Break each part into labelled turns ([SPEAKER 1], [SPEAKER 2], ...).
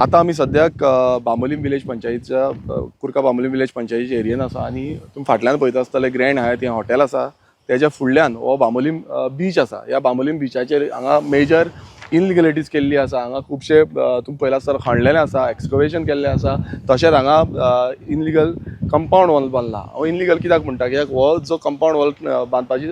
[SPEAKER 1] आता आम्ही सद्याक बांबोलीम विलेज पंचायतीच्या कुर्का बांबोलीम विलेज पंचायतीच्या एरियेन आसा आणि तुम्ही फाटल्यान पळयता आसतले ग्रँड हायत हें हॉटेल आसा तेज्या फुडल्यान हो बांबोलीम बीच आसा. ह्या बांबोलीम बीचाचेर हांगा मेजर इनलिगलिटीज केल्ली आसा. हांगा खुबशे तुम्ही पळयला आसतना खणलेलें आसा, एक्सकवेशन केल्लें आसा. तशेंच हांगा इनलिगल कंपाऊंड वॉल बांदला. हांव इनलिगल कित्याक म्हणटा कित्याक हो जो कंपाऊंड वॉल बांदपाची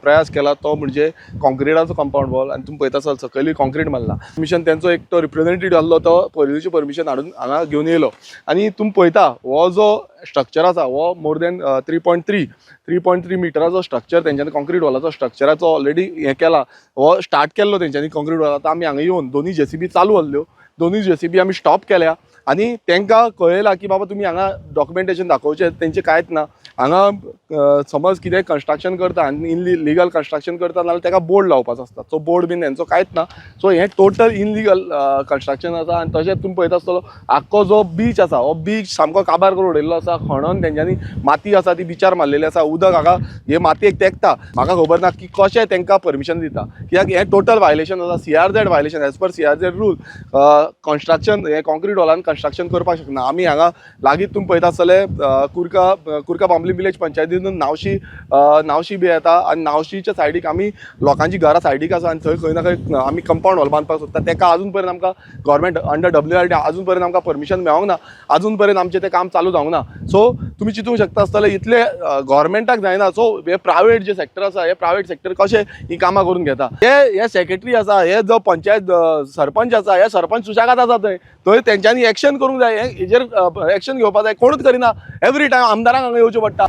[SPEAKER 1] प्रयास केला तो म्हणजे कॉन्क्रिटाचो कंपाऊंड वॉल आनी तुम्ही पळयता आसतना सकयली कॉन्क्रीट मारला. परमिशन तेंचो एक तो रिप्रेझेंटेटिव्ह आसलो तो पयलींची परमिशन हाडून हांगा घेवन येयलो आनी तुम्ही पळयता हो जो स्ट्रक्चर आसा हो मोर दॅन 3.3 मिटराचो स्ट्रक्चर तेंच्यांनी कॉन्क्रीट वॉलाचो स्ट्रक्चराचो ऑलरेडी हें केला. हो स्टार्ट केल्लो तेंच्यांनी कॉन्क्रीट वॉल. आतां आमी हांगा येवन दोन्ही JCB चालू आसल्यो. दोन्ही JCB आमी स्टॉप केल्या आनी तांकां कळयलां की बाबा तुमी हांगा डॉक्युमेंटेशन दाखोवचें तेंचें कांयच ना. हांगा समज कितें कन्स्ट्रक्शन करता आनी इनलिगल कन्स्ट्रक्शन करता नाल्यार ताका बोर्ड लावपाचो आसता. तो बोर्ड बीन हेंचो कांयच ना. सो हें टोटल इनलिगल कन्स्ट्रक्शन आसा. आनी तशेंच तुमी पळयता आसतलो आख्खो जो बीच आसा हो बीच सामको काबार करून उडयल्लो आसा. खणून तेंच्यांनी माती आसा ती बिचार मारलेली आसा. उदक हांगा हे मातयेक तेंकता. म्हाका खबर ना की कशें तांकां परमिशन दिता कित्याक हें टोटल वायलेशन आसा. CRZ violation as per CRZ rule. Construction हें कॉन्क्रीट वॉलान कन्स्ट्रक्शन करपाक शकना. आमी हांगा लागींच तुमी पळयता आसतले कुर्का बांबोलीम विलेज पंचायतीतून नावशी बी येता आनी नावशीच्या सायडीक आमी लोकांची घरां सायडीक आसा आनी थंय खंय ना खंय आमी कंपाऊंड वॉल बांदपाक सोदता. ताका अजून पर्यंत आमकां गव्हर्मेंट अंडर WRD अजून पर्यंत आमकां परमिशन मेळोंक ना. अजून पर्यंत आमचें तें काम चालू जावंक ना. सो तुमी चिंतूंक शकता आसतले इतले गव्हर्मेंटाक जायना. सो हे प्रायवेट जे सेक्टर आसा हे प्रायवेट सेक्टर कशें ही कामां करून घेता. हे सेक्रेटरी आसा हे जो पंचायत सरपंच आसा हे सरपंच सुशागाद आसा थंय तेंच्यांनी एक्शन करूंक जाय. हेजेर एक्शन घेवपाक जाय. कोणूच करिना. एवरी टायम आमदारांक हांगा येवचें पडटा.